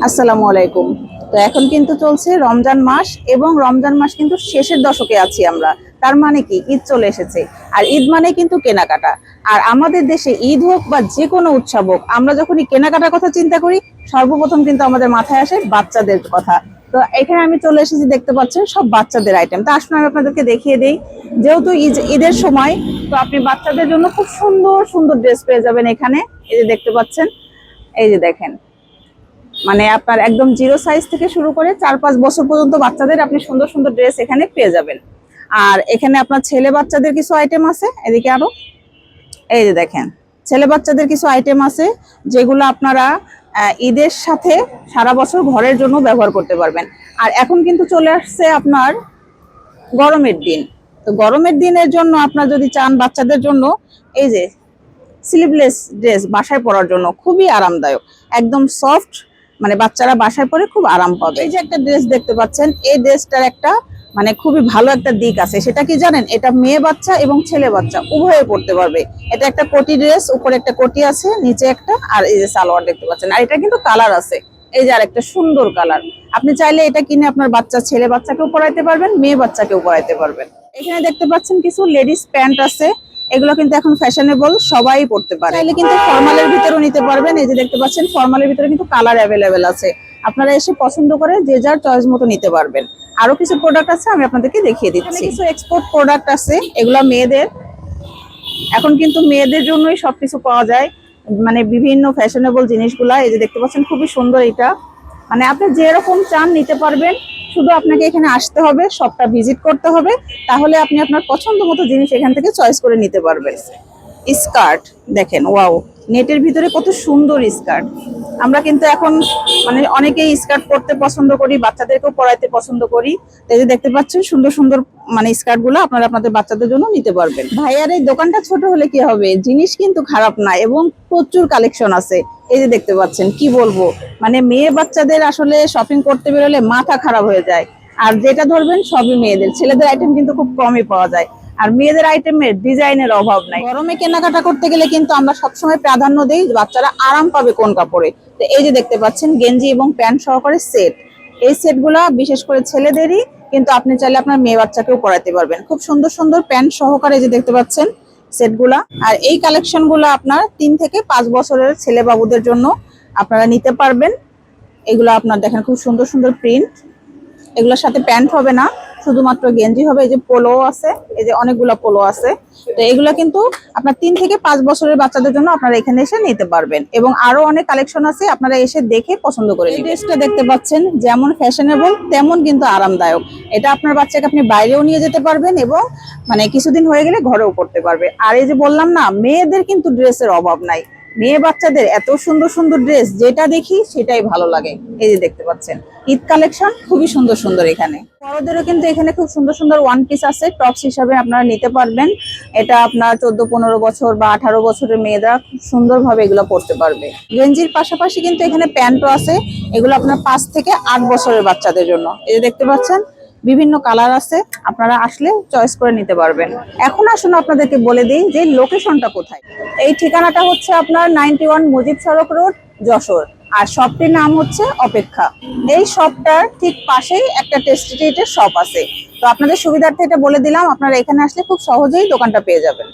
আসসালামু আলাইকুম। তো এখন কিন্তু চলছে রমজান মাস এবং রমজান মাস কিন্তু শেষের দশকে আছি আমরা। তার মানে কি ঈদ চলে এসেছে। আর ঈদ মানে কিন্তু কেনাকাটা। আর আমাদের দেশে ঈদ হোক বা যে কোনো উৎসব হোক, আমরা যখনই কেনাকাটার কথা চিন্তা করি সর্বপ্রথম কিন্তু আমাদের মাথায় আসে বাচ্চাদের কথা। তো এখানে আমি চলে এসেছি, দেখতে পাচ্ছেন সব বাচ্চাদের আইটেম। তা আসলে আমি আপনাদেরকে দেখিয়ে দেই। যেহেতু ঈদের সময়, তো আপনি বাচ্চাদের জন্য খুব সুন্দর সুন্দর ড্রেস পেয়ে যাবেন এখানে। এই যে দেখতে পাচ্ছেন, এই যে দেখেন, মানে আপনার একদম জিরো সাইজ থেকে শুরু করে 4-5 বছর পর্যন্ত বাচ্চাদের আপনি সুন্দর সুন্দর ড্রেস এখানে পেয়ে যাবেন। আর এখানে আপনার ছেলে বাচ্চাদের কিছু আইটেম আছে, এদিকে আরো এই যে দেখেন, ছেলে বাচ্চাদের কিছু আইটেম আছে যেগুলো আপনারা ঈদের সাথে সারা বছর ঘরের জন্য ব্যবহার করতে পারবেন। আর এখন কিন্তু চলে আসছে আপনার গরমের দিন। তো গরমের দিনের জন্য আপনার যদি চান বাচ্চাদের জন্য, এই যে স্লিভলেস ড্রেস বাসায় পরার জন্য খুবই আরামদায়ক, একদম সফট, মানে বাচ্চারা বাসায় পরে খুব আরাম পাবে। এই যে একটা ড্রেস দেখতে পাচ্ছেন, এই ড্রেসটার একটা মানে খুবই ভালো একটা দিক আছে, সেটা কি জানেন? এটা মেয়ে বাচ্চা এবং ছেলে বাচ্চা উভয়ে পড়তে পারবে। এটা একটা কোটি ড্রেস, উপরে একটা কোটি আছে, নিচে একটা, আর এই যে সালোয়ার দেখতে পাচ্ছেন। আর এটা কিন্তু কালার আছে, এই যে আরেকটা সুন্দর কালার। আপনি চাইলে এটা কিনে আপনার বাচ্চা, ছেলে বাচ্চাকেও পরাইতে পারবেন, মেয়ে বাচ্চাকেও পরাইতে পারবেন। এখানে দেখতে পাচ্ছেন কিছু লেডিস প্যান্ট আছে, এগুলো কিন্তু এখন ফ্যাশনেবল, সবাই পড়তে পারে। চাইলে কিন্তু ফর্মালের ভিতরেও নিতে পারবেন। এই যে দেখতে পাচ্ছেন, ফর্মালের ভিতরে কিন্তু কালার অ্যাভেলেবেল আছে, আপনারা এসে পছন্দ করে যে যার চয়েস মতো নিতে পারবেন। আরো কিছু প্রোডাক্ট আছে, আমি আপনাদেরকে দেখিয়ে দিচ্ছি। কিছু এক্সপোর্ট প্রোডাক্ট আছে, এগুলা মেয়েদের, এখন কিন্তু মেয়েদের জন্যই সবকিছু পাওয়া যায়, মানে বিভিন্ন ফ্যাশনেবল জিনিসগুলা। এই যে দেখতে পাচ্ছেন, খুবই সুন্দর এটা, মানে আপনি যেরকম চান নিতে পারবেন। শুধু আপনাকে এখানে আসতে হবে, শপটা ভিজিট করতে হবে, তাহলে আপনি আপনার পছন্দ মতো জিনিস এখান থেকে চয়েস করে নিতে পারবেন। স্কার্ট দেখেন, ওয়াও, নেটের ভিতরে কত সুন্দর স্কার্ট। আমরা কিন্তু এখন মানে অনেকেই স্কার্ট পরতে পছন্দ করি, বাচ্চাদেরকেও পরাইতে পছন্দ করি। এই যে দেখতে পাচ্ছেন সুন্দর সুন্দর মানে স্কার্ট গুলো আপনারা আপনাদের বাচ্চাদের জন্য নিতে পারবেন। ভাইয়ার এই দোকানটা ছোট হলে কি হবে, জিনিস কিন্তু খারাপ না এবং প্রচুর কালেকশন আছে। এই যে দেখতে পাচ্ছেন, কি বলবো, মানে মেয়ে বাচ্চাদের আসলে শপিং করতে বেরোলে মাথা খারাপ হয়ে যায়। আর যেটা ধরবেন সবই মেয়েদের, ছেলেদের আইটেম কিন্তু খুব কমই পাওয়া যায়। আর মেয়েদের আইটেমের ডিজাইনের অভাব নাই। গরমে কেনাকাটা করতে গেলে কিন্তু আমরা সবসময় প্রাধান্য দিই বাচ্চারা আরাম পাবে কোন কাপড়ে। তো এই যে দেখতে পাচ্ছেন গেঞ্জি এবং প্যান্ট সহকারে সেট, এই সেটগুলা বিশেষ করে ছেলেদেরই, কিন্তু আপনি চাইলে আপনার মেয়ে বাচ্চাকেও পরাতে পারবেন। খুব সুন্দর সুন্দর প্যান্ট সহকারে যে দেখতে পাচ্ছেন সেটগুলা। আর এই কালেকশনগুলো আপনার 3 থেকে 5 বছরের ছেলে বাবুদের জন্য আপনারা নিতে পারবেন। এগুলো আপনার দেখেন খুব সুন্দর সুন্দর প্রিন্ট, এগুলোর সাথে প্যান্ট হবে না, শুধুমাত্র গেঞ্জি হবে। এই যে পোলো আছে, এই যে অনেকগুলো পোলো আছে। তো এগুলো কিন্তু আপনার 3 থেকে 5 বছরের বাচ্চাদের জন্য আপনারা এখানে এসে নিতে পারবেন। এবং আরো অনেক কালেকশন আছে, আপনারা এসে দেখে পছন্দ করে নেবেন। এই ড্রেসটা দেখতে পাচ্ছেন, যেমন ফ্যাশনেবল তেমন কিন্তু আরামদায়ক। এটা আপনার বাচ্চাকে আপনি বাইরেও নিয়ে যেতে পারবেন এবং মানে কিছুদিন হয়ে গেলে ঘরেও পড়তে পারবে। আর এই যে বললাম না, মেয়েদের কিন্তু ড্রেসের অভাব নাই, মেয়ে বাচ্চাদের এত সুন্দর সুন্দর ড্রেস, যেটা দেখি সেটাই ভালো লাগে। এই যে দেখতে পাচ্ছেন ঈদ কালেকশন খুবই সুন্দর সুন্দর এখানে। বড়দেরও কিন্তু এখানে খুব সুন্দর সুন্দর ওয়ান পিস আছে, টপস হিসাবে আপনারা নিতে পারবেন। এটা আপনার 14-15 বছর বা 18 বছরের মেয়েরা খুব সুন্দরভাবে এগুলো পরতে পারবে। গেঞ্জির পাশাপাশি কিন্তু এখানে প্যান্টও আছে, এগুলো আপনার 5 থেকে 8 বছরের বাচ্চাদের জন্য। এই যে দেখতে পাচ্ছেন বিভিন্ন কালার আছে, আপনারা আসলে চয়েস করে নিতে পারবেন। এখন আসুন আপনাদেরকে বলে দিই যে লোকেশনটা কোথায়। এই ঠিকানাটা হচ্ছে আপনার 91 মুজিব সড়ক রোড, যশোর। আর শপটির নাম হচ্ছে অপেক্ষা। এই শপটার ঠিক পাশেই একটা টেস্টি ট্রিটের শপ আছে। তো আপনাদের সুবিধার্থে এটা বলে দিলাম, আপনারা এখানে আসলে খুব সহজেই দোকানটা পেয়ে যাবেন।